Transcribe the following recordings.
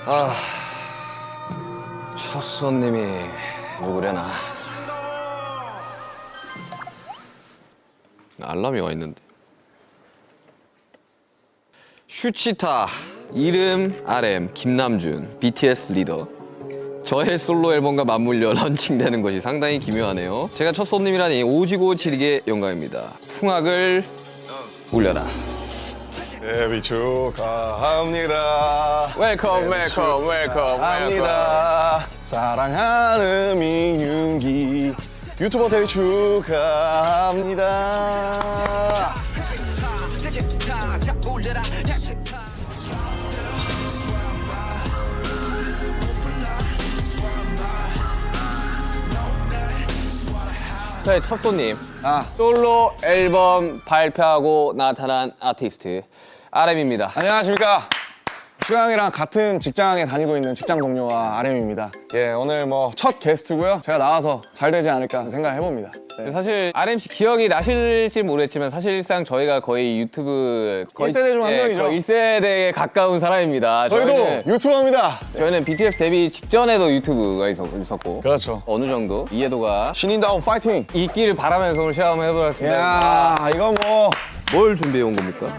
아, 첫 손님이 누구려나? 알람이 와 있는데. 슈치타, 이름 RM, 김남준, BTS 리더. 저의 솔로 앨범과 맞물려 런칭되는 것이 상당히 기묘하네요. 제가 첫 손님이라니 오지고 지리게 영광입니다. 풍악을 울려라. 데뷔 축하합니다. 웰컴, 웰컴, 웰컴, 합니다. 사랑하는 민윤기 유튜버 데뷔 축하합니다. 저의 첫 손님, 솔로 앨범 발표하고 나타난 아티스트 RM입니다. 안녕하십니까. 슈강이랑 같은 직장에 다니고 있는 직장 동료와 RM입니다. 예, 오늘 뭐 첫 게스트고요. 제가 나와서 잘 되지 않을까 생각해봅니다. 네. 사실 RM 씨 기억이 나실지 모르겠지만 사실상 저희가 거의 유튜브 1세대 중 한 명이죠. 1세대에 가까운 사람입니다. 저희도 유튜버입니다. 저희는 BTS 데뷔 직전에도 유튜브가 있었고 그렇죠. 어느 정도 이해도가 신인다운 파이팅. 있기를 바라면서 오늘 시험을 해보겠습니다. 야, 이거 뭐 뭘 준비해 온 겁니까?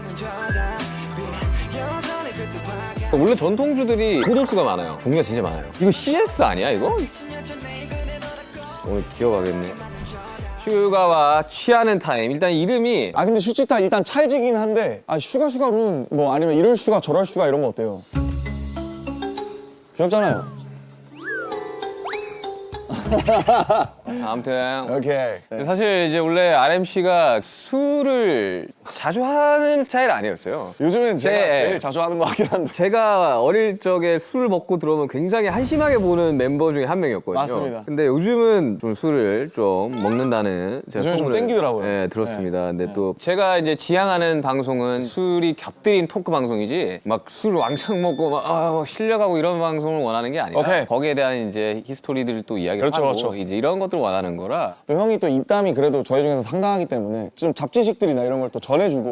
원래 전통주들이 고도수가 많아요. 종류가 진짜 많아요. 이거 CS 아니야 이거? 오늘 기억하겠네. 슈가와 취하는 타임. 일단 이름이 근데 슈치타 일단 찰지긴 한데 슈가룬 뭐 아니면 이럴 슈가 저럴 슈가 이런 거 어때요? 귀엽잖아요. 아무튼 오케이. 네. 사실 이제 원래 RM 씨가 술을 자주 하는 스타일 아니었어요. 요즘엔 제가 네. 제일 자주 하는 거 같긴 한데. 제가 어릴 적에 술을 먹고 들어오면 굉장히 한심하게 보는 멤버 중에 한 명이었거든요. 맞습니다. 근데 요즘은 좀 술을 좀 먹는다는 제가 요즘에 좀 소문을, 땡기더라고요. 네, 들었습니다. 근데 또 제가 이제 지향하는 방송은 술이 곁들인 토크 방송이지 막 술 왕창 먹고 막 실력하고 이런 방송을 원하는 게 아니라 오케이. 거기에 대한 이제 히스토리들을 또 이야기를 그렇죠, 하고 그렇죠. 이제 이런 것들을 원하는 거라 또 형이 또 입담이 그래도 저희 중에서 상당하기 때문에 좀 잡지식들이나 이런 걸 또 전해주고.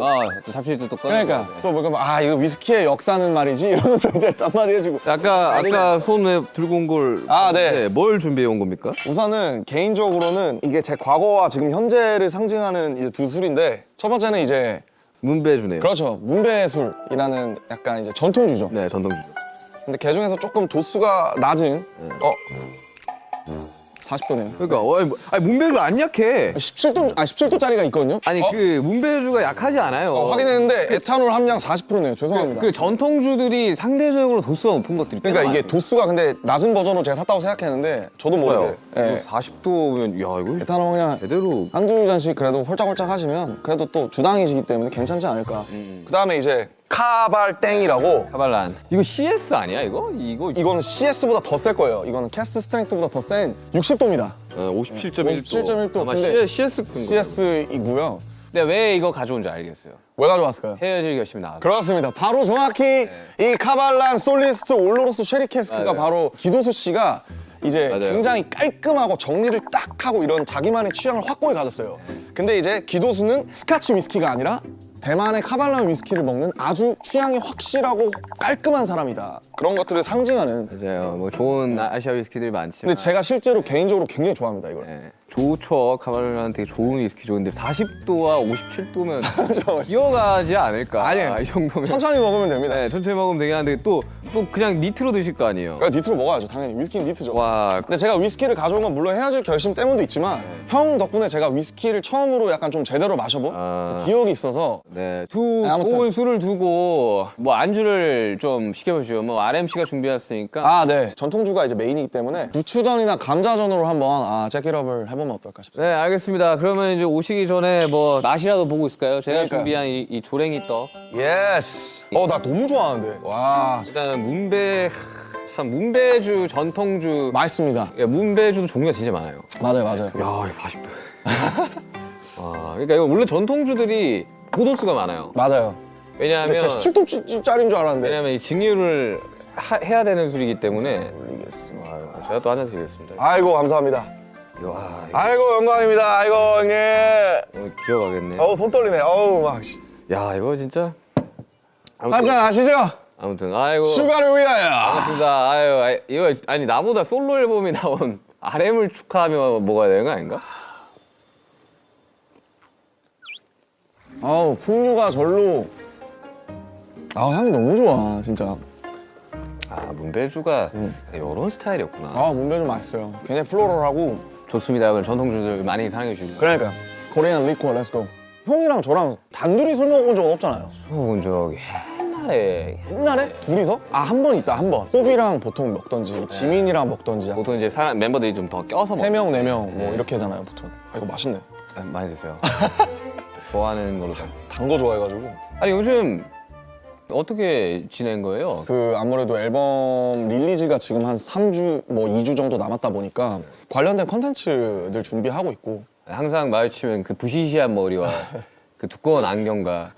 잡지도 또 꺼내고. 그러니까 또 뭐 이거 위스키의 역사는 말이지 이러면서 이제 딴마디 해주고. 아까 손에 들고 온 걸 네. 뭘 준비해 온 겁니까? 우선은 개인적으로는 이게 제 과거와 지금 현재를 상징하는 이제 두 술인데 첫 번째는 이제 문배주네요. 그렇죠. 문배술이라는 약간 이제 전통주죠. 네, 전통주. 근데 그 중에서 조금 도수가 낮은 40도네요. 그러니까 문배주 안 약해. 17도짜리가 있거든요. 아니 그 문배주가 약하지 않아요. 확인했는데 에탄올 함량 40%네요. 죄송합니다. 그 전통주들이 상대적으로 도수가 높은 것들이 그러니까 이게 도수가 근데 낮은 버전으로 제가 샀다고 생각했는데 저도 모르게 예. 40도면 야 이거 에탄올 함량 제대로 한두 잔씩 그래도 홀짝홀짝 하시면 그래도 또 주당이시기 때문에 괜찮지 않을까. 그다음에 이제 카발땡이라고 카발란. 이거 CS 아니야 이거? 이거는 CS보다 더 셀 거예요. 이거는 캐스트 스트렝스보다 더 센 60도입니다. 57.1도. 57.1도. 아마 근데 CS 큰 거. CS이고요. 근데 왜 이거 가져온지 알겠어요. 왜 가져왔을까요? 헤어질 결심이 나와서. 그렇습니다. 바로 정확히 이 카발란 솔리스트 올로로스 쉐리 캐스크가 맞아요. 바로 기도수 씨가 이제 맞아요. 굉장히 깔끔하고 정리를 딱 하고 이런 자기만의 취향을 확고히 가졌어요. 근데 이제 기도수는 스카치 위스키가 아니라 대만의 카발란 위스키를 먹는 아주 취향이 확실하고 깔끔한 사람이다. 그런 것들을 상징하는. 맞아요. 뭐 좋은 아시아 위스키들이 많지만. 근데 제가 실제로 개인적으로 굉장히 좋아합니다, 이걸. 네. 좋죠. 카발란 되게 좋은 위스키 좋은데 40도와 57도면 기어가지 않을까? 아니에요. 이 정도면. 천천히 먹으면 됩니다. 네, 천천히 먹으면 되긴 한데 또 그냥 니트로 드실 거 아니에요. 그러니까 니트로 먹어야죠, 당연히. 위스키는 니트죠. 와, 근데 제가 위스키를 가져온 건 물론 헤어질 결심 때문도 있지만 형 덕분에 제가 위스키를 처음으로 약간 좀 제대로 마셔본 기억이 있어서 네, 아무튼. 좋은 술을 두고 뭐 안주를 좀 시켜보시죠. 뭐 RM 씨가 준비했으니까. 네. 전통주가 이제 메인이기 때문에 부추전이나 감자전으로 한번 잭잇업을 해보면 어떨까 싶습니다. 네, 알겠습니다. 그러면 이제 오시기 전에 뭐 맛이라도 보고 있을까요? 제가 그러니까요. 준비한 이 조랭이 떡. 예스. 나 너무 좋아하는데. 와. 일단 문배주 전통주. 맛있습니다. 야, 문배주도 종류가 진짜 많아요. 맞아요. 야, 40도. 와, 그러니까 이거 원래 전통주들이 고도수가 많아요. 맞아요. 왜냐하면 근데 제가 17도짜리인 줄 알았는데. 왜냐면 이 증류를 해야 되는 술이기 때문에 올리겠습니다. 제가 또 한 잔 드리겠습니다. 아이고, 감사합니다. 와, 아이고 영광입니다. 아이고 형님. 이거 기억하겠네. 어우 손 떨리네. 어우 막. 야, 이거 진짜. 한잔 하시죠. 아무튼 아이고. 슈가를 위하여. 반갑습니다. 아유, 이거 아니 나보다 솔로 앨범이 나온 RM을 축하하며 먹어야 되는 거 아닌가? 아우 풍류가 절로. 아 향이 너무 좋아 진짜. 아, 문배주가 이런 스타일이었구나. 아 문배주 맛있어요. 굉장히 플로럴하고. 좋습니다. 여러분 전통주들 많이 사랑해 주시고. 그러니까 코리안 리코어 렛츠고. 형이랑 저랑 단둘이 술 먹어본 적은 없잖아요. 먹은 적 옛날에 옛날에 둘이서? 아 한 번 있다 한 번. 호비랑 보통 먹던지 지민이랑 먹던지 보통 이제 사람 멤버들이 좀 더 껴서 먹. 3명 4명 뭐 이렇게 하잖아요 보통. 아 이거 맛있네. 많이 드세요. 좋아하는 걸로. 단 거 좋아해가지고. 아니 요즘 어떻게 지낸 거예요? 그 아무래도 앨범 릴리즈가 지금 한 3주 뭐 2주 정도 남았다 보니까 관련된 컨텐츠들 준비하고 있고. 항상 마주치면 그 부시시한 머리와 그 두꺼운 안경과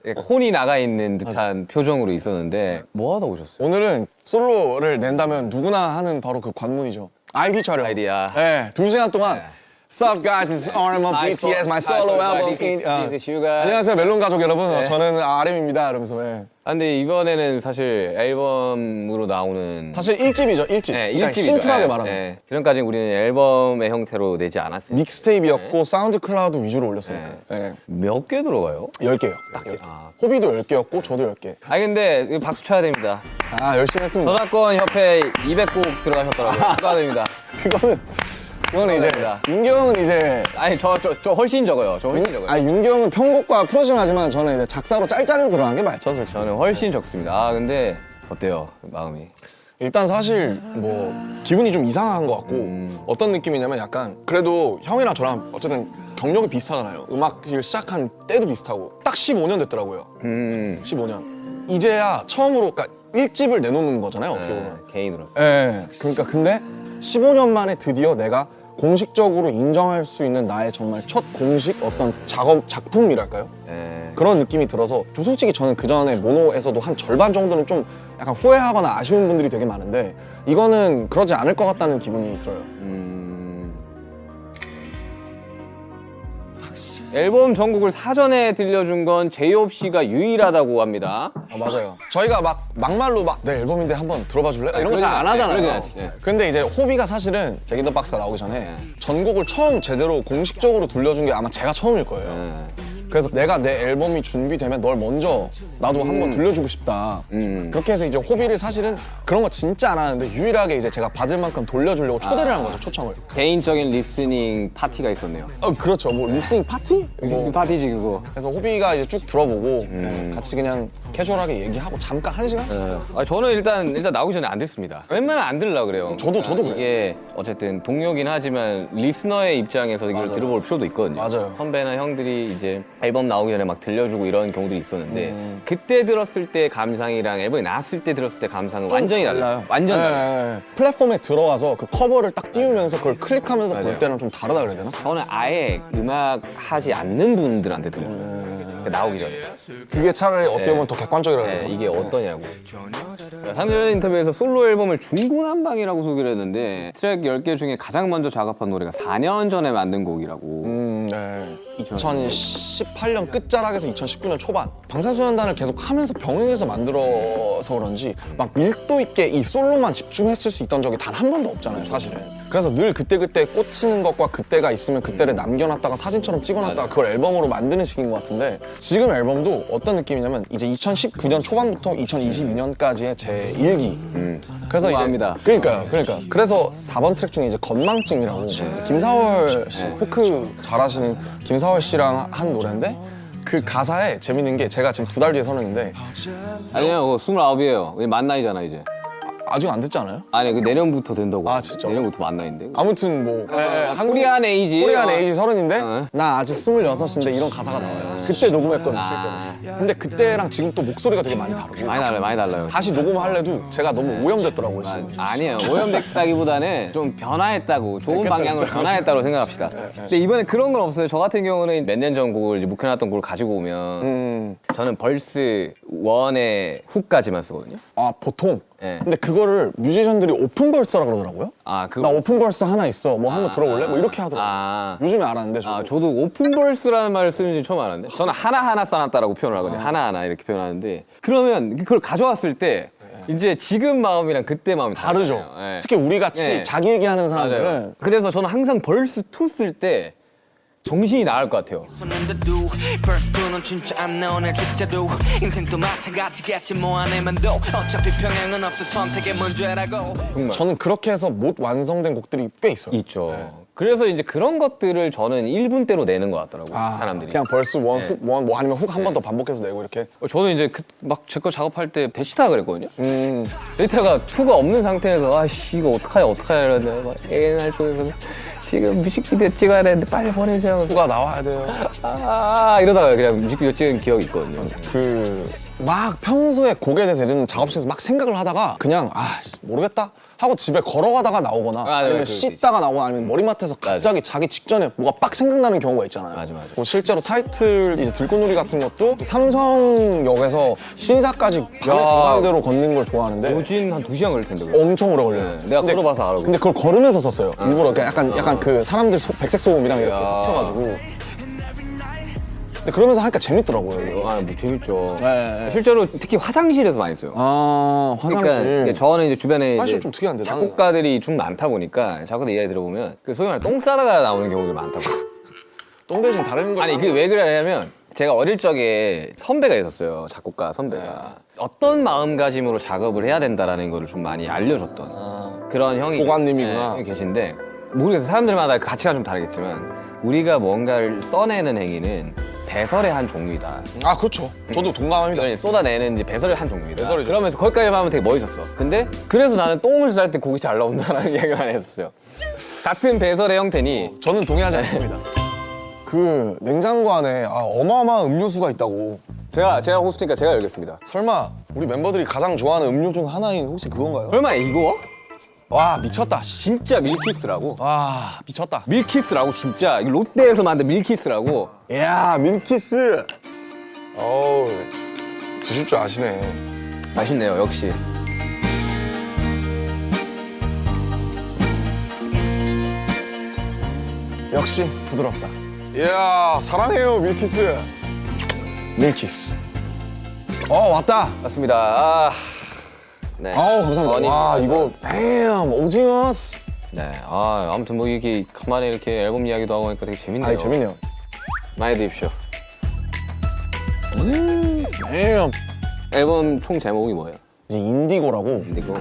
약간 혼이 나가 있는 듯한 표정으로 있었는데 뭐 하다 오셨어요? 오늘은 솔로를 낸다면 누구나 하는 바로 그 관문이죠. 아이디 촬영. 아이디야. 네, 2시간 동안 Sup guys, it's RM of BTS, my solo album. This is Suga. 안녕하세요 멜론 가족 여러분. 네. 저는 RM입니다. 이러면서. 예. 아, 근데 이번에는 사실 앨범으로 나오는 사실 1집이죠, 1집. 네, 그러니까 1집이죠. 심플하게 말하면. 그전까지 우리는 앨범의 형태로 내지 않았어요. 믹스테이프였고 사운드 클라우드 위주로 올렸어요. 네. 몇 개 들어가요? 10개요. 딱 10개. 아. 호비도 10개였고 저도 10개. 아니 근데 이거 박수 쳐야 됩니다. 아 열심히 했습니다. 저작권 협회 200곡 들어가셨더라고요. 축하드립니다. 그거는 이제 감사합니다. 윤경은 이제 아니 저 훨씬 적어요. 저 훨씬 적어요. 아 윤경은 편곡과 프로징하지만 저는 이제 작사로 짤짤이로 들어간 게 맞죠, 솔직히. 저는 훨씬 적습니다. 아 근데 어때요? 마음이? 일단 사실 뭐 기분이 좀 이상한 것 같고 어떤 느낌이냐면 약간 그래도 형이랑 저랑 어쨌든 경력이 비슷하잖아요. 음악을 시작한 때도 비슷하고 딱 15년 됐더라고요. 15년. 이제야 처음으로 그러니까 1집을 내놓는 거잖아요, 어떻게 보면. 개인으로서. 예. 그러니까 근데 15년 만에 드디어 내가 공식적으로 인정할 수 있는 나의 정말 첫 공식 어떤 작품이랄까요? 예. 그런 느낌이 들어서 좀 솔직히 저는 그 전에 모노에서도 한 절반 정도는 좀 약간 후회하거나 아쉬운 분들이 되게 많은데 이거는 그러지 않을 것 같다는 기분이 들어요. 앨범 전곡을 사전에 들려준 건 제이홉 씨가 유일하다고 합니다. 아, 맞아요. 저희가 막말로 내 앨범인데 한번 들어봐 줄래? 이런 거 잘 안 하잖아요. 그러진 않지. 네. 근데 이제 호비가 사실은 잭인더 박스가 나오기 전에 전곡을 처음 제대로 공식적으로 들려준 게 아마 제가 처음일 거예요. 그래서 내가 내 앨범이 준비되면 널 먼저 나도 한번 들려주고 싶다. 그렇게 해서 이제 호비를 사실은 그런 거 진짜 안 하는데 유일하게 이제 제가 받을 만큼 돌려주려고 초대를 한 거죠, 초청을. 개인적인 리스닝 파티가 있었네요. 그렇죠. 뭐 리스닝 파티? 리스닝 파티지 그거. 그래서 호비가 이제 쭉 들어보고 같이 그냥 캐주얼하게 얘기하고 잠깐 1시간? 아, 저는 일단 나오기 전에 안 듣습니다. 웬만하면 안 들으려고 그래요. 저도 그래요. 이게 어쨌든 동료긴 하지만 리스너의 입장에서 이걸 들어볼 필요도 있거든요. 맞아요. 선배나 형들이 이제 앨범 나오기 전에 막 들려주고 이런 경우들이 있었는데 그때 들었을 때 감상이랑 앨범이 나왔을 때 들었을 때 감상은 완전히 달라요. 완전 달라요. 네. 플랫폼에 들어가서 그 커버를 딱 띄우면서 그걸 클릭하면서 볼 맞아요. 때는 좀 다르다 그래야 되나? 저는 아예 음악 하지 않는 분들한테 들려줘요. 나오기 전에. 그게 차라리 어떻게 보면 더 객관적이라고 해야 네, 되나? 이게 어떠냐고. 3년 전 인터뷰에서 솔로 앨범을 중구난방이라고 소개를 했는데 트랙 10개 중에 가장 먼저 작업한 노래가 4년 전에 만든 곡이라고. 네. 2018년 끝자락에서 2019년 초반 방탄소년단을 계속 하면서 병행해서 만들어서 그런지 막 밀도 있게 이 솔로만 집중했을 수 있던 적이 단 한 번도 없잖아요, 사실은. 그래서 늘 그때그때 꽂히는 것과 그때가 있으면 그때를 남겨놨다가 사진처럼 찍어놨다가 그걸 앨범으로 만드는 식인 것 같은데 지금 앨범도 어떤 느낌이냐면 이제 2019년 초반부터 2022년까지의 제 일기. 그래서 우아합니다. 이제 그러니까 그래서 4번 트랙 중에 이제 건망증이라고 김사월 씨 포크 잘하시는 김사월 씨랑 한 노래인데 그 가사에 재밌는 게 제가 지금 2달 뒤에 서른인데 아니요, 그거 29이에요. 우리 만 나이잖아, 이제. 아직 안 됐지 않아요? 아니, 그 내년부터 된다고. 아, 진짜? 내년부터 만 나이인데. 아무튼 뭐 한국 코리안 에이지. 코리안 에이지 서른인데 어. 나 아직 26인데 이런 가사가 나와요. 그때 녹음했거든요, 실제로. 근데 그때랑 지금 또 목소리가 되게 많이 다르고 많이 달라요, 많이 달라요. 다시 녹음하려도 제가 너무 오염됐더라고요, 지금. 아니에요. 오염됐다기보다는 좀 변화했다고, 좋은 그쵸, 방향으로 그쵸, 변화했다고 생각합시다. 근데 이번에 그런 건 없어요. 저 같은 경우는 몇 년 전 곡을 이제 묵혀놨던 곡을 가지고 오면 저는 벌스 1의 훅까지만 쓰거든요. 아 보통 네. 근데 그거를 뮤지션들이 오픈벌스라 그러더라고요. 아, 나 오픈벌스 하나 있어. 뭐 한번 들어볼래? 뭐 이렇게 하더라고요. 아. 요즘에 알았는데 저도. 아, 저도 오픈벌스라는 말을 쓰는지 처음 알았는데 저는 하나하나 써놨다라고 표현을 하거든요. 하나하나 이렇게 표현하는데 그러면 그걸 가져왔을 때 이제 지금 마음이랑 그때 마음이 다르죠. 다르잖아요. 네. 특히 우리 같이 네. 자기 얘기하는 맞아요. 사람들은 그래서 저는 항상 벌스 2 쓸 때 정신이 나갈 것 같아요. 손는데도 벌스는 진짜 안 나오네 진짜로 인생도 마찬가지겠지 뭐 안 해만도 어차피 평행은 없어 선택의 문제라고. 정말 저는 그렇게 해서 못 완성된 곡들이 꽤 있어요. 있죠. 그래서 이제 그런 것들을 저는 1분대로 내는 것 같더라고요. 사람들이. 그냥 벌스 원, 훅 원, 뭐 아니면 훅 한 번 더 반복해서 내고 이렇게. 저는 이제 막 제 거 작업할 때 데이터가 그랬거든요. 데이터가 2가 없는 상태에서 아씨 이거 어떡하냐 이러는데 막 옛날 쪽에서 지금 뮤직비디오 찍어야 되는데 빨리 보내세요. 후가 나와야 돼요. 이러다가 그냥 뮤직비디오 찍은 기억이 있거든요. 막 평소에 곡에 대해서 예전 작업실에서 막 생각을 하다가 그냥 모르겠다 하고 집에 걸어가다가 나오거나 맞아요. 아니면 그럴 수 씻다가 나오거나 아니면 머리맡에서 갑자기 자기 직전에 뭐가 빡 생각나는 경우가 있잖아요. 맞아. 뭐 실제로 타이틀 이제 들꽃놀이 같은 것도 삼성역에서 신사까지 밤에 야. 도산대로 걷는 걸 좋아하는데 오진 한 2시간 걸릴 텐데. 그거. 엄청 오래 걸려요. 네, 내가 걸어봐서 알아. 근데 그걸 걸으면서 썼어요. 일부러 약간 그 사람들 백색 소음이랑 이렇게 야. 합쳐가지고. 근데 그러면서 하니까 재밌더라고요. 이거. 뭐 재밌죠. 네. 실제로 특히 화장실에서 많이 써요. 화장실. 그러니까 저는 이제 주변에 화장실 이제 좀 특이한데, 나는. 작곡가들이 좀 많다 보니까 작곡가들 이야기 들어보면 그 소위 말해 똥 싸다가 나오는 경우가 많다고. 똥 대신 다른 거. 아니 그 왜 그러냐면 제가 어릴 적에 선배가 있었어요. 작곡가 선배가. 어떤 마음가짐으로 작업을 해야 된다라는 거를 좀 많이 알려줬던 그런 형이 보관님이구나. 형이 계신데 모르겠어요. 사람들마다 그 가치가 좀 다르겠지만 우리가 뭔가를 써내는 행위는 배설의 한 종류이다. 그렇죠. 저도 동감합니다. 그러니 쏟아내는 이제 배설의 한 종류이다. 배설이죠. 그러면서 거기까지 하면 되게 멋있었어. 근데 그래서 나는 똥을 쌀 때 곡이 잘 나온다는 이야기를 많이 했었어요. 같은 배설의 형태니 저는 동의하지 않습니다. 그 냉장고 안에 어마어마한 음료수가 있다고. 제가 호스트니까 제가 열겠습니다. 설마 우리 멤버들이 가장 좋아하는 음료 중 하나인 혹시 그건가요? 설마 이거? 와 미쳤다. 씨. 진짜 밀키스라고? 와 미쳤다. 밀키스라고 진짜 이거 롯데에서 만든 밀키스라고. 이야 밀키스. 어우 드실 줄 아시네. 맛있네요 역시. 역시 부드럽다. 이야 사랑해요 밀키스. 밀키스. 왔다. 맞습니다. 네. 감사합니다. 아니, 와 이거 damn 오징어스. 네. 아무튼 뭐 이렇게 간만에 이렇게 앨범 이야기도 하고 하니까 되게 재밌네요. 재밌네요. 많이 드십시오. damn. 앨범 총 제목이 뭐예요? 이제 인디고라고. 이거.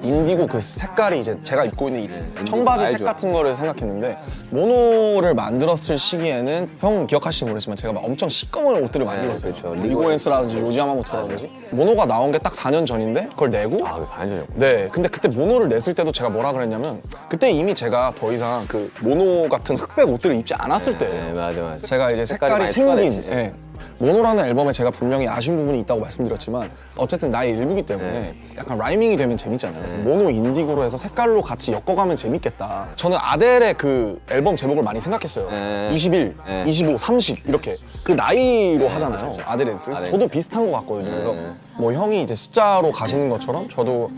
인디고 그 색깔이 이제 제가 입고 있는 이 청바지 색 알죠. 같은 거를 생각했는데 모노를 만들었을 시기에는 형 기억하실지 모르겠지만 제가 막 엄청 시꺼먼 옷들을 많이 입었어요. 그렇죠. 리고엔스라든지 요지야마모토라든지 모노가 나온 게 딱 4년 전인데 그걸 내고 그거 4년 전이었고. 네 근데 그때 모노를 냈을 때도 제가 뭐라 그랬냐면 그때 이미 제가 더 이상 그 모노 같은 흑백 옷들을 입지 않았을 때예요. 네, 맞아. 제가 이제 색깔이 많이 생긴 추가됐지. 예. 모노라는 앨범에 제가 분명히 아쉬운 부분이 있다고 말씀드렸지만 어쨌든 나의 일부기 때문에 약간 라이밍이 되면 재밌잖아요. 그래서 모노 인디고로 해서 색깔로 같이 엮어가면 재밌겠다. 저는 아델의 그 앨범 제목을 많이 생각했어요. 21, 25, 30 이렇게 그 나이로 하잖아요. 아델의. 그래서 저도 비슷한 것 같거든요. 그래서 뭐 형이 이제 숫자로 가시는 것처럼 저도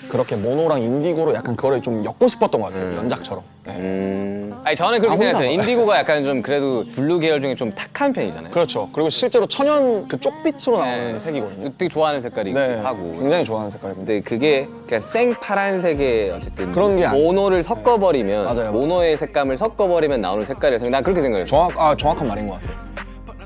그렇게 모노랑 인디고로 약간 그거를 좀 엮고 싶었던 것 같아요. 연작처럼. 네. 아니 저는 그렇게 생각해요. 혼자서. 인디고가 약간 좀 그래도 블루 계열 중에 좀 탁한 편이잖아요. 그렇죠. 그리고 실제로 천연 그 쪽빛으로 나오는 색이거든요. 되게 좋아하는 색깔이기도 네, 하고. 굉장히 좋아하는 색깔입니다. 근데 그게 그냥 생 파란색의 어쨌든 그런 게 아니에요. 모노를 섞어버리면 맞아요. 모노의 색감을 섞어버리면 나오는 색깔이라서 난 그렇게 생각해요. 정확한 말인 것 같아요.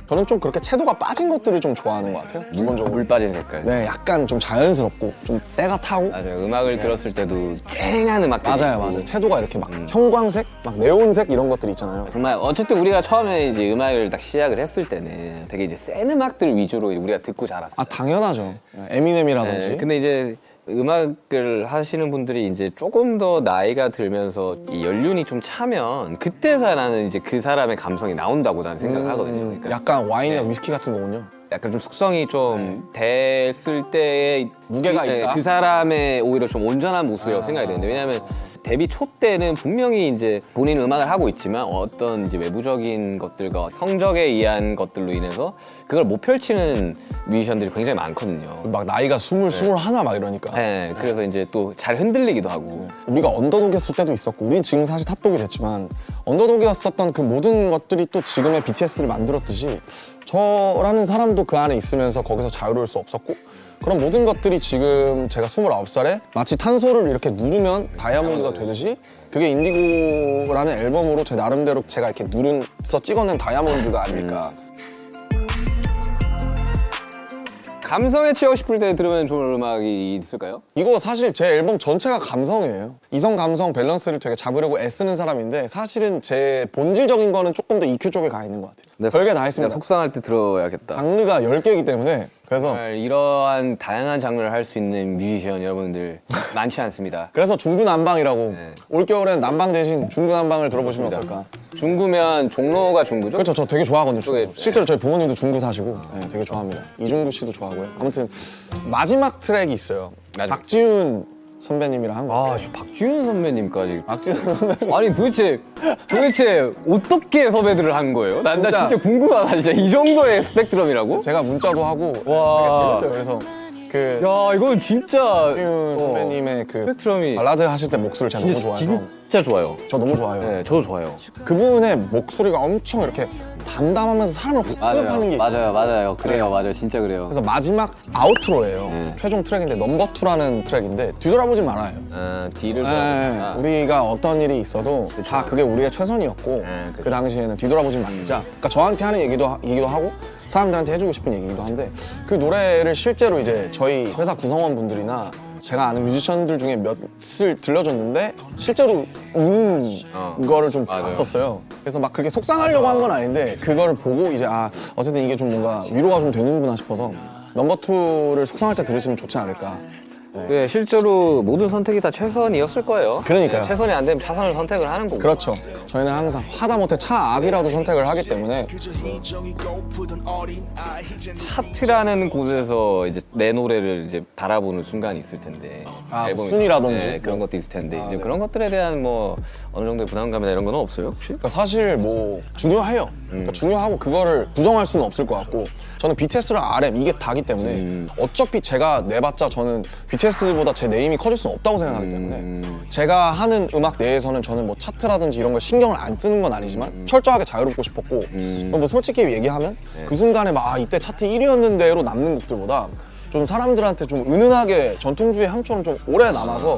저는 좀 그렇게 채도가 빠진 것들을 좀 좋아하는 것 같아요. 기본적으로. 물 빠진 색깔. 네, 약간 좀 자연스럽고 좀 때가 타고. 맞아요. 음악을 들었을 때도 쨍한 음악들. 맞아요. 채도가 이렇게 막 형광색, 막 네온색 이런 것들 있잖아요. 정말 어쨌든 우리가 처음에 이제 음악을 딱 시작을 했을 때는 되게 이제 센 음악들 위주로 우리가 듣고 자랐어요. 당연하죠. 에미넴이라든지. 네, 근데 이제 음악을 하시는 분들이 이제 조금 더 나이가 들면서 이 연륜이 좀 차면 그때서야 나는 이제 그 사람의 감성이 나온다고 나는 생각을 하거든요. 그러니까 약간 와인이나 위스키 같은 거군요. 약간 좀 숙성이 좀 됐을 때의 무게가 그, 있다? 그 사람의 오히려 좀 온전한 모습이라고 생각이 되는데 왜냐하면 데뷔 초 때는 분명히 이제 본인 음악을 하고 있지만 어떤 이제 외부적인 것들과 성적에 의한 것들로 인해서 그걸 못 펼치는 뮤지션들이 굉장히 많거든요. 막 나이가 20, 21 막 이러니까. 네, 그래서 이제 또 잘 흔들리기도 하고. 우리가 언더독이었을 때도 있었고 우린 지금 사실 탑독이 됐지만 언더독이었었던 그 모든 것들이 또 지금의 BTS를 만들었듯이 저라는 사람도 그 안에 있으면서 거기서 자유로울 수 없었고 그런 모든 것들이 지금 제가 29살에 마치 탄소를 이렇게 누르면 다이아몬드가 되듯이 그게 인디고라는 앨범으로 제 나름대로 제가 이렇게 누른서 찍어낸 다이아몬드가 아닐까. 감성에 취하고 싶을 때 들으면 좋은 음악이 있을까요? 이거 사실 제 앨범 전체가 감성이에요. 이성 감성 밸런스를 되게 잡으려고 애쓰는 사람인데 사실은 제 본질적인 거는 조금 더 EQ 쪽에 가 있는 것 같아요. 별게 다 했습니다. 속상할 때 들어야겠다. 장르가 10개이기 때문에 그래서 정말 이러한 다양한 장르를 할 수 있는 뮤지션 여러분들 많지 않습니다. 그래서 중구난방이라고 올겨울엔 난방 대신 중구난방을 들어보시면 어떨까. 중구면 종로가 중구죠? 그렇죠. 저 되게 좋아하거든요. 쪽에, 중구. 실제로 저희 부모님도 중구 사시고 네, 되게 좋아합니다. 이중구 씨도 좋아하고요. 아무튼 마지막 트랙이 있어요. 마지막. 박지훈 선배님이랑 한 거. 아, 저 박지훈 선배님까지. 박지훈 선배님. 아니 도대체 어떻게 섭외들을 한 거예요? 나 진짜. 진짜 궁금하다. 진짜 이 정도의 스펙트럼이라고? 제가 문자도 하고 와. 되게 재밌어요. 그래서 그 야, 이건 진짜 박지훈 선배님의 그 스펙트럼이 발라드 하실 때 목소리를 제가 너무 좋아해서 진짜 좋아요. 저 너무 좋아해요. 네, 저도 좋아요. 그분의 목소리가 엄청 이렇게 담담하면서 사람을 훅 끌어파는 게 있어요. 맞아요. 그래요. 맞아요. 진짜 그래요. 그래서 마지막 아우트로예요. 최종 트랙인데 넘버 2라는 트랙인데 뒤돌아보지 말아요. D를 네, 좋아하는구나. 우리가 어떤 일이 있어도 다 그게 우리의 최선이었고 그쵸. 그 당시에는 뒤돌아보지 말자. 그러니까 저한테 하는 얘기도 하고 사람들한테 해주고 싶은 얘기기도 한데 그 노래를 실제로 이제 저희 회사 구성원분들이나 제가 아는 뮤지션들 중에 몇을 들려줬는데 실제로 우는 거를 좀 맞아요. 봤었어요. 그래서 막 그렇게 속상하려고 한 건 아닌데 그거를 보고 이제 어쨌든 이게 좀 뭔가 위로가 좀 되는구나 싶어서 넘버 2를 속상할 때 들으시면 좋지 않을까. 네, 실제로 모든 선택이 다 최선이었을 거예요. 그러니까요. 네, 최선이 안 되면 차선을 선택을 하는 거고. 그렇죠. 저희는 항상 하다못해 차악이라도 선택을 하기 때문에 차트라는 곳에서 이제 내 노래를 이제 바라보는 순간이 있을 텐데. 앨범이- 순위라든지 네, 그런 것도 있을 텐데. 이제 그런 것들에 대한 뭐 어느 정도의 부담감이나 이런 건 없어요, 혹시? 그러니까 사실 뭐 중요해요. 그러니까 중요하고 그거를 부정할 수는 없을 것 같고 저는 BTS랑 RM 이게 다기 때문에 어차피 제가 내봤자 저는 BTS보다 제 네임이 커질 수는 없다고 생각하기 때문에 제가 하는 음악 내에서는 저는 뭐 차트라든지 이런 걸 신경을 안 쓰는 건 아니지만 철저하게 자유롭고 싶었고 뭐 솔직히 얘기하면 그 순간에 막 이때 차트 1위였는데로 남는 곡들보다 좀 사람들한테 좀 은은하게 전통주의 향처럼 좀 오래 남아서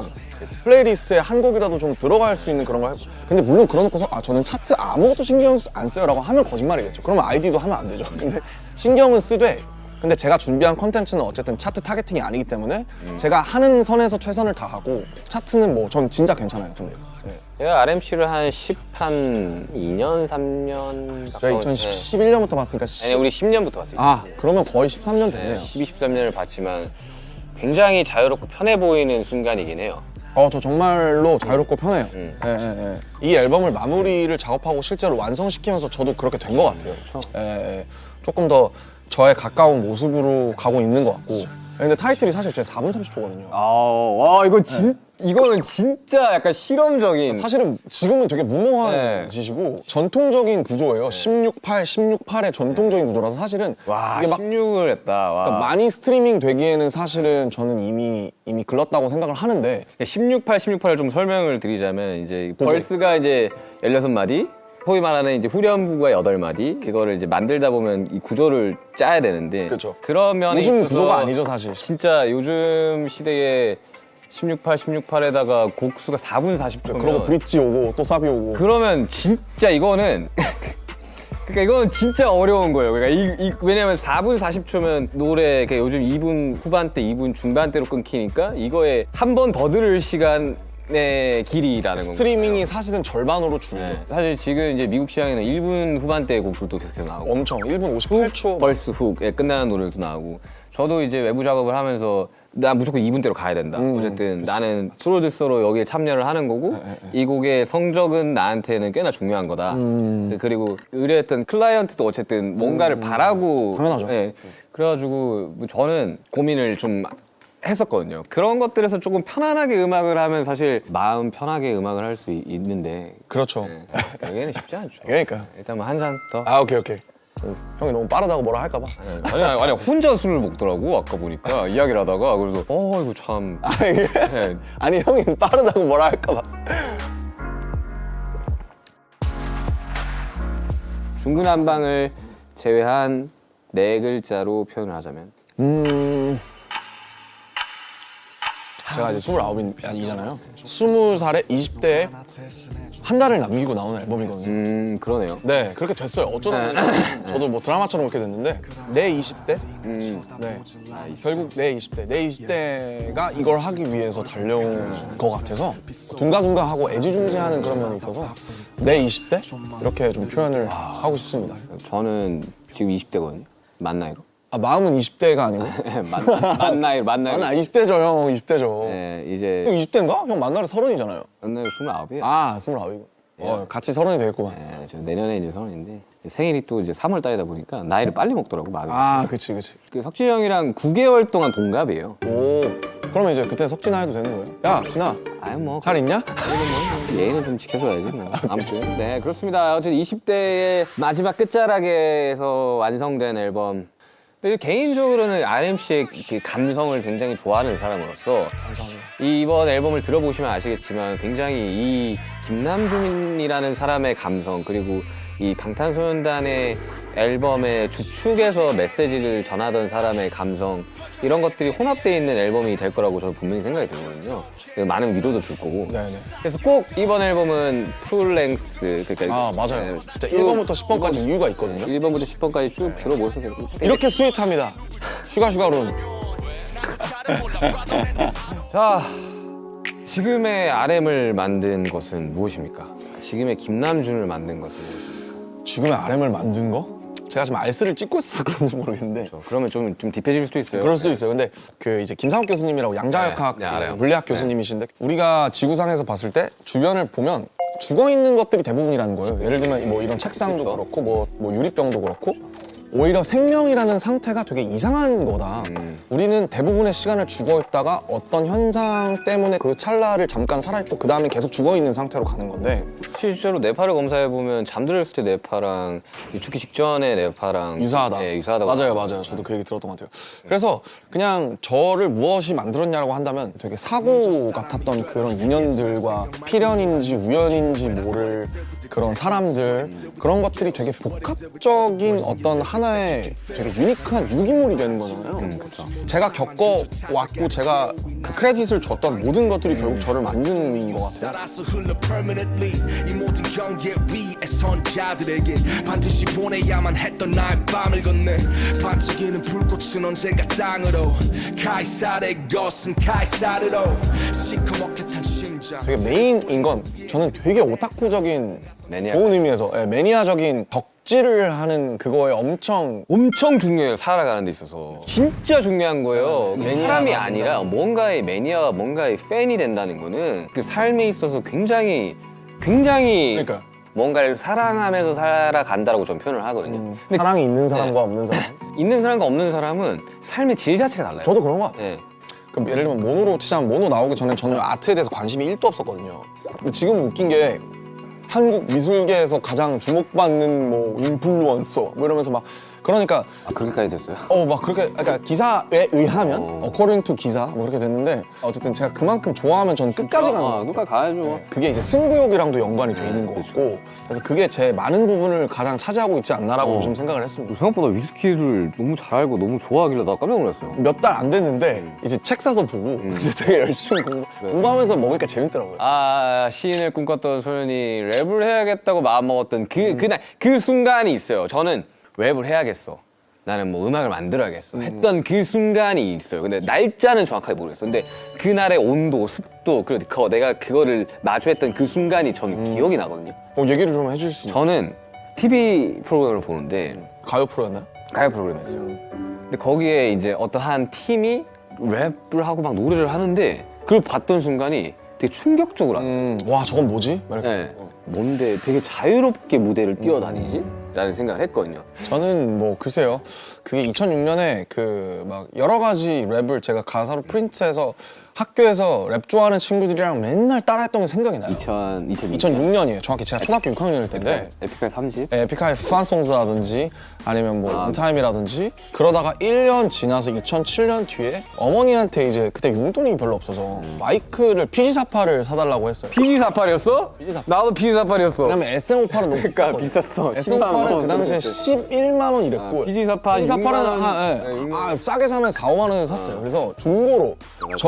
플레이리스트에 한 곡이라도 좀 들어갈 수 있는 그런 거 해보. 근데 물론 그러놓고서 저는 차트 아무것도 신경 안 써요 라고 하면 거짓말이겠죠. 그러면 아이디도 하면 안 되죠. 근데 신경은 쓰되 근데 제가 준비한 컨텐츠는 어쨌든 차트 타겟팅이 아니기 때문에 제가 하는 선에서 최선을 다하고 차트는 뭐 전 진짜 괜찮아요. 근데 제가 RMC를 한 2년, 3년 제가 2011년부터 봤으니까 아니, 우리 10년부터 봤어요. 그러면 거의 13년 됐네요. 12, 13년을 봤지만 굉장히 자유롭고 편해 보이는 순간이긴 해요. 저 정말로 자유롭고 편해요. 이 앨범을 마무리를 작업하고 실제로 완성시키면서 저도 그렇게 된 것 같아요. 조금 더 저에 가까운 모습으로 가고 있는 것 같고. 근데 타이틀이 사실 제 4분 30초거든요. 와, 이거는 진짜 약간 실험적인. 사실은 지금은 되게 무모한 네. 짓이고 전통적인 구조예요. 16:8의 전통적인 구조라서 사실은 와, 이게 막 16을 했다. 와. 그러니까 많이 스트리밍 되기에는 사실은 저는 이미 글렀다고 생각을 하는데 16:8을 좀 설명을 드리자면 이제 벌스가 이제 16마디, 소위 말하는 이제 후렴부가 8마디, 그거를 이제 만들다 보면 이 구조를 짜야 되는데 그쵸. 그런 면에 요즘 있어서 구조가 아니죠 사실. 진짜 요즘 시대에 16:8에다가 곡수가 4분 40초면 그러고 브릿지 오고 또 사비 오고 그러면 진짜 이거는 그러니까 이건 진짜 어려운 거예요. 그러니까 왜냐면 4분 40초면 노래 요즘 2분 후반대, 2분 중반대로 끊기니까 이거에 한 번 더 들을 시간의 길이라는 건가요? 스트리밍이 사실은 절반으로 줄죠. 네. 사실 지금 이제 미국 시장에는 1분 후반대 곡들도 계속해서 나오고 엄청 1분 58초 벌스 훅에 끝나는 노래도 나오고 저도 이제 외부 작업을 하면서 나 무조건 2분대로 가야 된다. 어쨌든 나는 프로듀서로 여기에 참여를 하는 거고 이 곡의 성적은 나한테는 꽤나 중요한 거다. 그리고 의뢰했던 클라이언트도 어쨌든 뭔가를 바라고 당연하죠. 예. 그래가지고 뭐 저는 고민을 좀 했었거든요. 그런 것들에서 조금 편안하게 음악을 하면 사실 마음 편하게 음악을 할 수 있는데 그렇죠. 여기는 쉽지 않죠. 그러니까요. 일단 뭐 한 잔 더. 아 오케이. 형이 너무 빠르다고 뭐라 할까봐. 아니 혼자 술을 먹더라고 아까 보니까 이야기를 하다가 그래서 이거 참. 네. 아니 형이 빠르다고 뭐라 할까봐. 중구난방을 제외한 네 글자로 표현을 하자면 제가 이제 29이잖아요. 20살에 20대에 한 달을 남기고 나오는 앨범이거든요. 그러네요. 네, 그렇게 됐어요. 어쩌다 보니 저도 뭐 드라마처럼 그렇게 됐는데 내 20대? 네, 결국 내 20대가 이걸 하기 위해서 달려온 것 같아서 둥가둥가하고 애지중지하는 그런 면이 있어서 내 20대? 이렇게 좀 표현을 하고 싶습니다. 저는 지금 20대거든요. 만 나이로. 아, 마음은 20대가 아니고? 만 나이로. 아, 나 20대죠, 형. 20대죠. 네, 이제 형 20대인가? 형 만나래 30이잖아요. 만 나이로 29이에요. 아, 29이고. 같이 30이 되겠구만. 네, 저 내년에 이제 30인데 생일이 또 이제 3월 달이다 보니까 나이를 빨리 먹더라고 마음이. 아, 그치. 그 석진이 형이랑 9개월 동안 동갑이에요. 오, 그러면 이제 그때 석진아 해도 되는 거예요? 야, 진아, 아유 뭐 잘 있냐? 예의는 좀 지켜줘야지 뭐. 아무튼 네 그렇습니다. 어쨌든 20대의 마지막 끝자락에서 완성된 앨범. 근데 개인적으로는 RMC의 그 감성을 굉장히 좋아하는 사람으로서 감사합니다. 이번 앨범을 들어보시면 아시겠지만 굉장히 이 김남준이라는 사람의 감성 그리고 이 방탄소년단의 앨범의 주축에서 메시지를 전하던 사람의 감성 이런 것들이 혼합되어 있는 앨범이 될 거라고 저는 분명히 생각이 들거든요. 많은 위로도 줄 거고. 네네. 그래서 꼭 이번 앨범은 풀랭스 그러니까 아, 맞아요. 네, 진짜 쭉 1번부터 10번까지 이유가 있거든요. 1번부터 10번까지 쭉 들어보셔도 되고. 이렇게 스윗합니다. 슈가룬. 자, 지금의 RM을 만든 것은 무엇입니까? 지금의 김남준을 만든 것은 무엇입니까? 지금의 RM을 만든 거? 제가 지금 알스를 찍고 있어서 그런지 모르겠는데 그러면 좀 딥해질 수도 있어요. 그럴 수도 있어요. 근데 그 이제 김상욱 교수님이라고 양자역학 네, 알아요. 물리학 교수님이신데 우리가 지구상에서 봤을 때 주변을 보면 죽어 있는 것들이 대부분이라는 거예요. 예를 들면 뭐 이런 책상도 그렇죠. 그렇고 뭐 유리병도 그렇고 오히려 생명이라는 상태가 되게 이상한 거다. 우리는 대부분의 시간을 죽어 있다가 어떤 현상 때문에 그 찰나를 잠깐 살아있고 그 다음에 계속 죽어 있는 상태로 가는 건데 실제로 뇌파를 검사해 보면 잠들었을 때 뇌파랑 죽기 직전의 뇌파랑 유사하다. 네, 유사하다고. 맞아요. 저도 그 얘기 들었던 것 같아요. 그래서 그냥 저를 무엇이 만들었냐라고 한다면 되게 사고 같았던 그런 인연들과 필연인지 우연인지 모를 그런 사람들 그런 것들이 되게 복합적인 어떤 하나의 되게 유니크한 유기물이 되는 거잖아요. 그렇죠. 제가 겪어왔고 제가 그 크레딧을 줬던 모든 것들이 결국 저를 만든 것 같아요. 살아서 흘러 permanently 이 모든 경계 위에 선 자들에게 반드시 보내야만 했던 나의 밤을 건네 반짝이는 불꽃은 언젠가 땅으로 카이사르의 것은 카이사르로 시커멓게 탄 심장 되게 메인인 건 저는 되게 오타쿠적인 매니아. 좋은 의미에서 매니아적인 덕질을 하는 그거에 엄청 중요해요. 살아가는 데 있어서 진짜 중요한 거예요. 사람이 아니라 뭔가의 매니아와 뭔가의 팬이 된다는 거는 그 삶에 있어서 굉장히 그러니까요. 뭔가를 사랑하면서 살아간다라고 저는 표현을 하거든요. 근데 사랑이 있는 사람과 없는 사람. 있는 사람과 없는 사람은 삶의 질 자체가 달라요. 저도 그런 것 같아요. 네. 그럼 예를 들면 모노로 치자면 모노 나오기 전에 저는 아트에 대해서 관심이 1도 없었거든요. 근데 지금 웃긴 게 한국 미술계에서 가장 주목받는 뭐 인플루언서 뭐 이러면서 막 그러니까 그렇게까지 됐어요. 막 그렇게 그러니까 기사에 의하면 according to 기사 뭐 그렇게 됐는데 어쨌든 제가 그만큼 좋아하면 저는 끝까지 가는 것 같아요. 그러니까 가야죠. 그게 이제 승부욕이랑도 연관이 돼 있는 것 같고 그래서 그게 제 많은 부분을 가장 차지하고 있지 않나라고 좀 생각을 했습니다. 생각보다 위스키를 너무 잘 알고 너무 좋아하길래 나 깜짝 놀랐어요. 몇 달 안 됐는데 이제 책 사서 보고 이제 되게 열심히 공부하면서 먹으니까 재밌더라고요. 시인을 꿈꿨던 소년이 랩을 해야겠다고 마음먹었던 그날 그 순간이 있어요. 저는 랩을 해야겠어. 나는 뭐 음악을 만들어야겠어. 했던 그 순간이 있어요. 근데 날짜는 정확하게 모르겠어. 근데 그날의 온도, 습도, 그리고 내가 그거를 마주했던 그 순간이 저는 기억이 나거든요. 얘기를 좀 해줄 수 있나요? 저는 TV 프로그램을 보는데 가요 프로였나요? 가요 프로그램이었어요. 근데 거기에 이제 어떤 한 팀이 랩을 하고 막 노래를 하는데 그걸 봤던 순간이 되게 충격적으로 왔어요. 와 저건 뭐지? 막 이렇게. 네. 뭔데 되게 자유롭게 무대를 뛰어다니지? 있다라는 생각을 했거든요. 저는 뭐 글쎄요. 그게 2006년에 그 막 여러 가지 랩을 제가 가사로 프린트해서 학교에서 랩 좋아하는 친구들이랑 맨날 따라했던 게 생각이 나요. 2006년이에요. 정확히 제가 초등학교 6학년일 텐데 에픽하이 3집? 에픽하이 스완송스라든지 아니면 뭐 인타임이라든지 그러다가 1년 지나서 2007년 뒤에 어머니한테 이제 그때 용돈이 별로 없어서 마이크를 PG48을 사달라고 했어요. PG48이었어? 나도 PG48이었어. 왜냐면 SM58은 너무 그러니까 비쌌거든요. 비쌌어. 10만 SM58은 원. 그 당시에 11만 원 이랬고 PG48 PG48은 싸게 사면 4, 5만 원에 샀어요. 그래서 중고로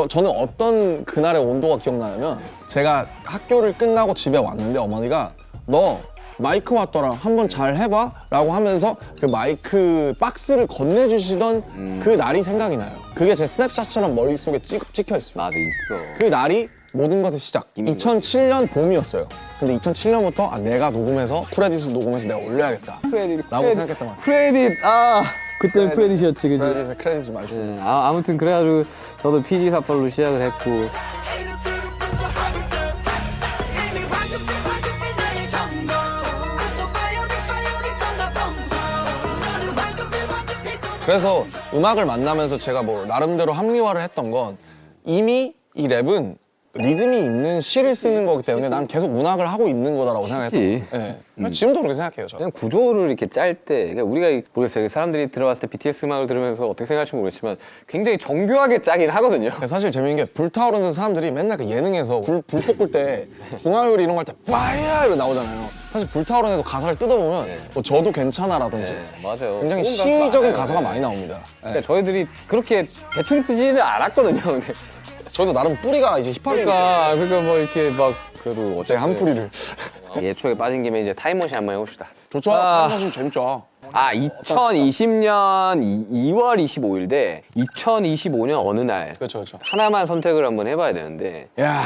저는 어떤 그날의 온도가 기억나냐면 제가 학교를 끝나고 집에 왔는데 어머니가 너 마이크 왔더라 한번 잘 해봐 라고 하면서 그 마이크 박스를 건네주시던 그 날이 생각이 나요. 그게 제 스냅샷처럼 머릿속에 찍혀 있습니다. 맞아, 있어. 그 날이 모든 것의 시작. 2007년 봄이었어요. 근데 2007년부터 내가 녹음해서 크레딧을 녹음해서 내가 올려야겠다 라고 생각했단 말이에요. 크레딧, 그때는 크레딧이었지, 그지? 크레딧을 많이 줬어요. 아무튼 그래가지고 저도 PG48로 시작을 했고. 그래서 음악을 만나면서 제가 뭐 나름대로 합리화를 했던 건 이미 이 랩은 리듬이 있는 시를 쓰는 거기 때문에 난 계속 문학을 하고 있는 거다라고 생각했던 거예요. 네. 지금도 그렇게 생각해요. 저는. 그냥 구조를 이렇게 짤 때, 그러니까 우리가 모르겠어요. 사람들이 들어봤을 때 BTS 음악을 들으면서 어떻게 생각할지 모르겠지만 굉장히 정교하게 짜긴 하거든요. 사실 재밌는 게 불타오르는 사람들이 맨날 그 예능에서 불 볶을 때 궁화요리 이런 거 할 때 파이어 이러고 나오잖아요. 사실 불타오르는 애도 가사를 뜯어보면 뭐 저도 괜찮아라든지 맞아요. 굉장히 좋은 시적인 가사가 가사가 많이 나옵니다. 그러니까 저희들이 그렇게 대충 쓰지는 않았거든요. 근데 저도 나름 뿌리가 이제 힙합이니까 그러니까 뭐 이렇게 막 그래도 제가 한 뿌리를 예초에 빠진 김에 이제 타임머신 한번 해봅시다. 좋죠? 사실 재밌죠. 2020년 2월 25일 대 2025년 어느 날 그렇죠. 하나만 선택을 한번 해봐야 되는데 야,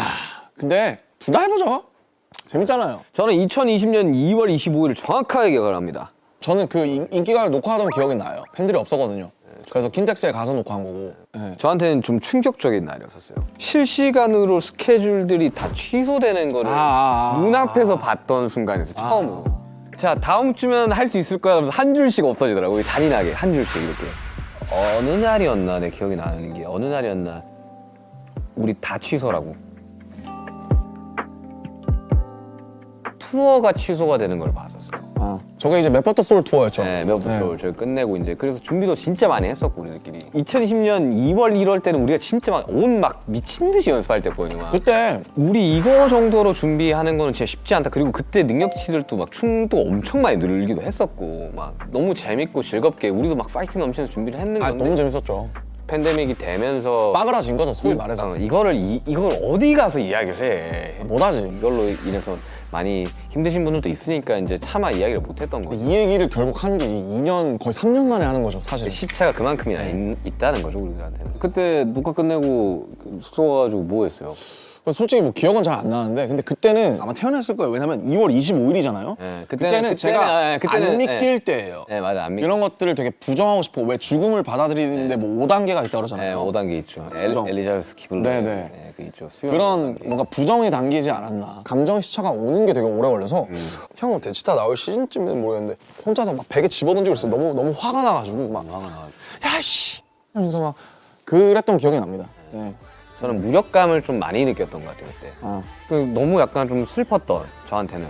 근데 둘 다 해보죠. 재밌잖아요. 저는 2020년 2월 25일을 정확하게 기억을 합니다. 저는 그 인기가를 녹화하던 기억이 나요. 팬들이 없었거든요. 그래서 킨텍스에 가서 녹화한 거고. 네. 저한테는 좀 충격적인 날이었어요. 실시간으로 스케줄들이 다 취소되는 거를 눈앞에서 봤던 순간에서 처음으로. 자, 다음 주면 할 수 있을 거야. 그래서 한 줄씩 없어지더라고요. 잔인하게 한 줄씩 이렇게. 어느 날이었나 내 기억이 나는 게 어느 날이었나 우리 다 취소라고. 투어가 취소가 되는 걸 봤었어요. 저게 이제 맵버터 소울 투어였죠. 네, 맵버터 저희 끝내고 이제 그래서 준비도 진짜 많이 했었고 우리들끼리. 2020년 2월 1월 때는 우리가 진짜 막 미친 듯이 연습할 때거든요. 막. 그때 우리 이거 정도로 준비하는 거는 진짜 쉽지 않다. 그리고 그때 능력치들도 막 춤도 엄청 많이 늘기도 했었고 막 너무 재밌고 즐겁게 우리도 막 파이팅 넘치면서 준비를 했는 건데 너무 재밌었죠. 팬데믹이 되면서 빠그라진 거죠, 소위 말해서. 이걸 어디 가서 이야기를 해. 못하지. 이걸로 인해서 많이 힘드신 분들도 있으니까 이제 차마 이야기를 못 했던 거죠. 이 얘기를 결국 하는 게 2년, 거의 3년 만에 하는 거죠, 사실. 시차가 그만큼이나 있다는 거죠, 우리들한테는. 그때 녹화 끝내고 숙소 가가지고 뭐 했어요? 솔직히 뭐 기억은 잘 안 나는데 근데 그때는 아마 태어났을 거예요. 왜냐면 2월 25일이잖아요. 네, 그때는 제가 안 믿길 때예요. 네, 맞아. 안 믿길 이런 것들을 되게 부정하고 싶어. 왜 죽음을 받아들이는데 뭐 5단계가 있다 그러잖아요. 네, 5단계 있죠. 부정. 엘리자베스 기블러. 네. 그 있죠. 수영 그런 5단계. 뭔가 부정이 담기지 않았나. 감정 시차가 오는 게 되게 오래 걸려서 형은 대치타 나올 시즌쯤은 모르겠는데 혼자서 막 베개 집어던지고 있어요. 너무 화가 나가지고 막 야씨 하면서 막 그랬던 기억이 납니다. 네. 저는 무력감을 좀 많이 느꼈던 것 같아요, 그때. 너무 약간 좀 슬펐던, 저한테는.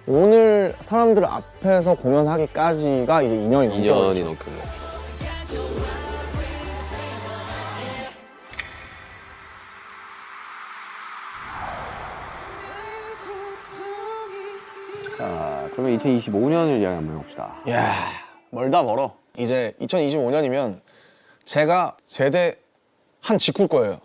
오늘 사람들 앞에서 공연하기까지가 이제 2년이 넘게 2년이 걸렸죠. 넘게 걸렸죠. 자, 그러면 2025년을 이야기 한번 해봅시다. 이야, 멀다 멀어. 이제 2025년이면 제가 제대한 직후일 거예요.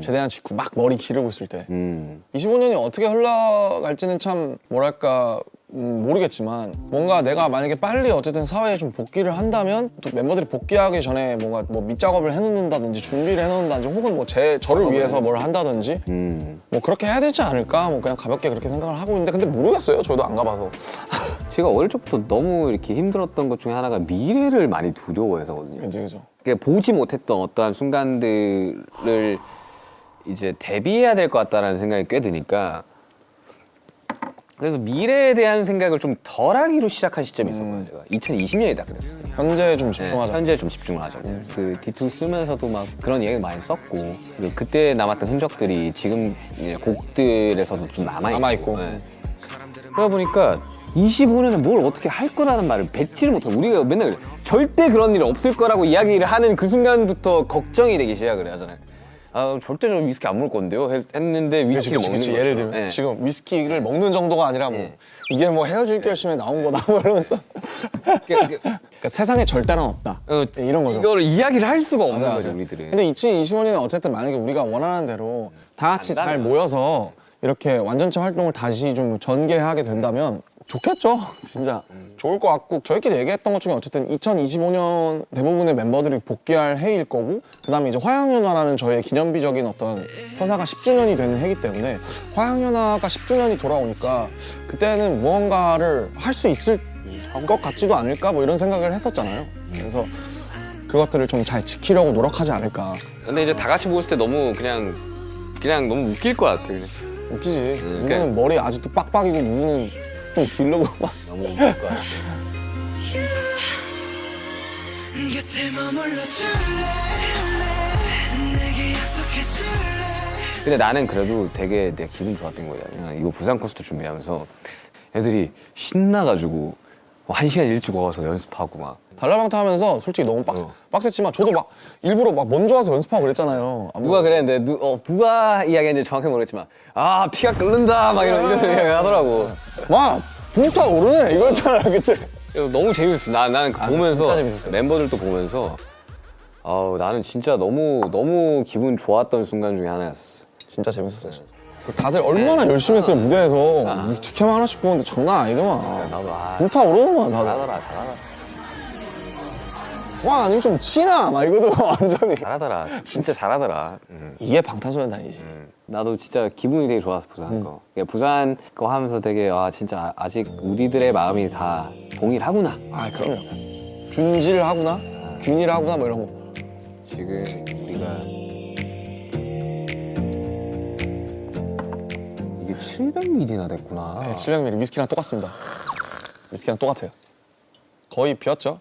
제대한 직후 막 머리 기르고 있을 때. 25년이 어떻게 흘러갈지는 참 뭐랄까 모르겠지만 뭔가 내가 만약에 빨리 어쨌든 사회에 좀 복귀를 한다면 또 멤버들이 복귀하기 전에 뭔가 뭐 밑작업을 해놓는다든지 준비를 해놓는다든지 혹은 뭐 저를 위해서 뭘 한다든지 뭐 그렇게 해야 되지 않을까 뭐 그냥 가볍게 그렇게 생각을 하고 있는데 근데 모르겠어요. 저도 안 가봐서. 제가 어릴 적부터 너무 이렇게 힘들었던 것 중에 하나가 미래를 많이 두려워해서거든요. 그죠. 그러니까 보지 못했던 어떠한 순간들을 이제 대비해야 될 것 같다라는 생각이 꽤 드니까 그래서 미래에 대한 생각을 좀 덜하기로 시작한 시점이 있었거든요. 제가 2020년이다 그랬어요. 현재 좀 네, 집중하자. 현재 좀 집중을 하자. 그 D2 쓰면서도 막 그런 얘기 많이 썼고 그리고 그때 남았던 흔적들이 지금 이제 곡들에서도 좀 남아있고. 네. 그러다 보니까 25년에 뭘 어떻게 할 거라는 말을 뱉지를 못하고 우리가 맨날 절대 그런 일이 없을 거라고 이야기를 하는 그 순간부터 걱정이 되기 시작을 하잖아요. 아 절대 저 위스키 안 먹을 건데요 했는데 위스키를 먹는 거죠. 예를 들면 네. 지금 위스키를 먹는 정도가 아니라 뭐 네. 이게 뭐 헤어질 결심에 나온 거다 뭐 이러면서 그러니까 세상에 절대란 없다. 이런 거죠. 이걸 이야기를 할 수가 없는 맞아, 거죠 맞아. 우리들은. 근데 2025년에 어쨌든 만약에 우리가 원하는 대로 다 같이 잘 간다면. 모여서 이렇게 완전체 활동을 다시 좀 전개하게 된다면 좋겠죠. 진짜 좋을 것 같고 저희끼리 얘기했던 것 중에 어쨌든 2025년 대부분의 멤버들이 복귀할 해일 거고 그다음에 이제 화양연화라는 저의 기념비적인 어떤 서사가 10주년이 되는 해이기 때문에 화양연화가 10주년이 돌아오니까 그때는 무언가를 할 수 있을 것 같지도 않을까 뭐 이런 생각을 했었잖아요. 그래서 그것들을 좀 잘 지키려고 노력하지 않을까. 근데 이제 다 같이 모였을 때 너무 그냥 너무 웃길 것 같아. 그냥. 웃기지. 누구는 그냥- 머리 아직도 빡빡이고 누구는 좀 길르고 막. 너무 웃길 것 같아. 곁에 머물러줄래 내게 약속해줄래 근데 나는 그래도 되게 내 기분 좋았던 거냐면 이거 부산 콘서트 준비하면서 애들이 신나가지고 1시간 일찍 와서 연습하고 막 달라방타 하면서 솔직히 너무 빡셌지만 저도 막 일부러 막 먼저 와서 연습하고 그랬잖아요. 누가 그랬는데 누가 이야기했는지 정확히 모르겠지만 아 피가 끓는다 막 이런 이야기 하더라고. 와 불타 오르네 이거였잖아 그때. 너무 재밌었어. 나는 진짜 보면서 재밌었어요. 멤버들도 보면서 아우 나는 진짜 너무 기분 좋았던 순간 중에 하나였어. 진짜 재밌었어요. 진짜. 다들 얼마나 열심히 했어요 무대에서. 직캠 하나씩 보는데 장난 아니더만. 나도 불타 오르더만 다들. 잘하더라. 와 아니 좀 치나 막 이거도 완전히. 잘하더라. 진짜 잘하더라. 이게 방탄소년단이지. 나도 진짜 기분이 되게 좋았어 부산 거. 그러니까 부산 거 하면서 되게 아 진짜 아직 우리들의 마음이 다 동일하구나. 아 그럼요. 균질하구나, 균일하구나 뭐 이런 거. 지금 우리가 이게 700ml나 됐구나. 네, 700ml 위스키랑 똑같습니다. 위스키랑 똑같아요. 거의 비었죠.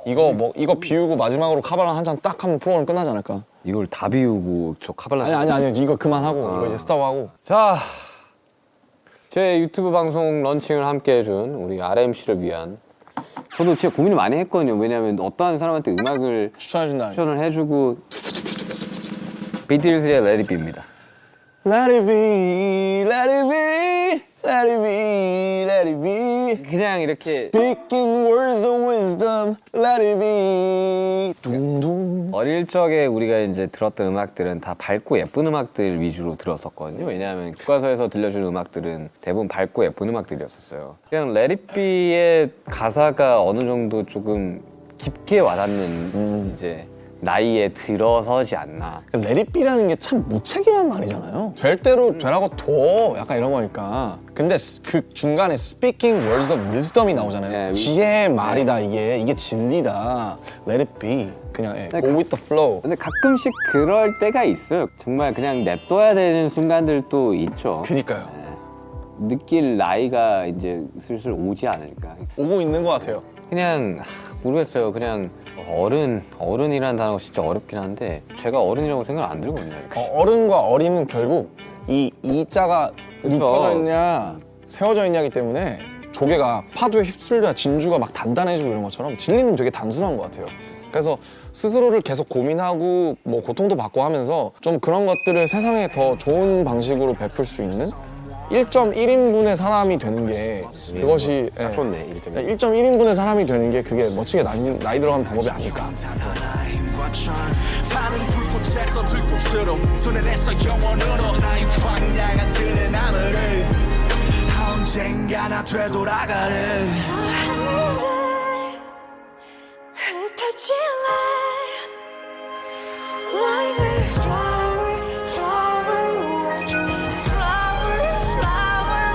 이거 비우고 마지막으로 카발란 한 잔 딱 하면 프로그램 끝나지 않을까. 이걸 다 비우고 저 카발라. 아니 이거 그만하고 이거 이제 스탑하고. 자, 제 유튜브 방송 런칭을 함께 해준 우리 RMC를 위한 저도 진짜 고민을 많이 했거든요. 왜냐하면 어떠한 사람한테 음악을 추천해준다. 추천을 해주고 비틀즈의 Let It Be입니다. Let it be, let it be, let it be, let it be. 그냥 이렇게 Speaking words of wisdom, let it be. 둥둥. 어릴 적에 우리가 이제 들었던 음악들은 다 밝고 예쁜 음악들 위주로 들었었거든요. 왜냐하면 교과서에서 들려주는 음악들은 대부분 밝고 예쁜 음악들이었었어요. 그냥 Let It Be의 가사가 어느 정도 조금 깊게 와닿는 이제 나이에 들어서지 않나. Let it be라는 게 참 무책임한 말이잖아요. 될 대로 되라고 둬. 약간 이런 거니까. 근데 그 중간에 speaking words of wisdom이 나오잖아요. 네, 지혜의 말이다 이게 진리다. Let it be. 그냥 go with the flow. 근데 가끔씩 그럴 때가 있어요. 정말 그냥 냅둬야 되는 순간들도 있죠. 그니까요. 느낄 나이가 이제 슬슬 오지 않을까. 오고 있는 것 같아요. 그냥 모르겠어요. 그냥 어른이라는 단어가 진짜 어렵긴 한데 제가 어른이라고 생각 안 들거든요. 어른과 어린은 결국 이 자가 눕혀져 있냐 세워져 있냐기 때문에 조개가 파도에 휩쓸려 진주가 막 단단해지고 이런 것처럼 진리는 되게 단순한 것 같아요. 그래서 스스로를 계속 고민하고 뭐 고통도 받고 하면서 좀 그런 것들을 세상에 더 좋은 방식으로 베풀 수 있는 1.1인분의 사람이 되는 게 그것이 딱 좋네. 이렇게. 1.1인분의 사람이 되는 게 그게 멋지게 나이 들어가는 방법이 아닐까. 타는 불꽃에서 들꽃으로 손에 내서 영원으로 나의 황량한 들의 나무를 언젠가 나 되돌아가는 저 하늘에 흩어질래 Like a flower, flower, flower, flower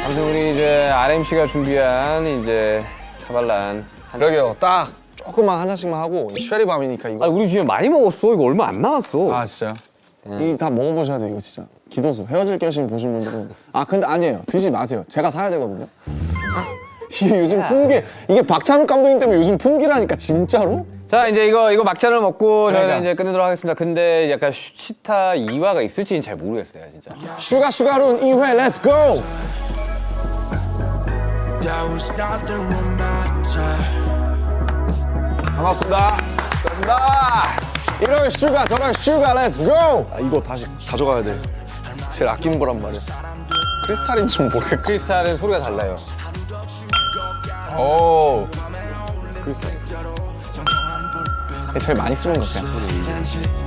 아무튼 우리 이제 RMC가 준비한 이제 카발란. 그러게요. 딱 조금만 한 잔씩만 하고 쉐리밤이니까 이거. 우리 지금 많이 먹었어. 이거 얼마 안 남았어. 아 진짜요? 이 다 먹어보셔야 돼요 이거 진짜. 기도수 헤어질 결심 보신 분들은 근데 아니에요 드시지 마세요. 제가 사야 되거든요. 이게 요즘 풍기 이게 박찬욱 감독님 때문에 요즘 풍기라니까 진짜로. 자 이제 이거 막잔을 먹고 저희는 그러니까. 이제 끝내도록 하겠습니다. 근데 약간 치타 2화가 있을지는 잘 모르겠어요 진짜. 슈가룬 2회 렛츠 고. There was nothing wrong matter. 반갑습니다. 이런 슈가 저런 슈가 렛츠 고. 이거 다시 가져가야 돼. 제일 아끼는 거란 말이야. 크리스탈인 좀 모르겠고. 크리스탈은 소리가 달라요. 오. 제일 많이 쓰는 것 같아요.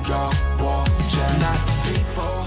Your watch and not before.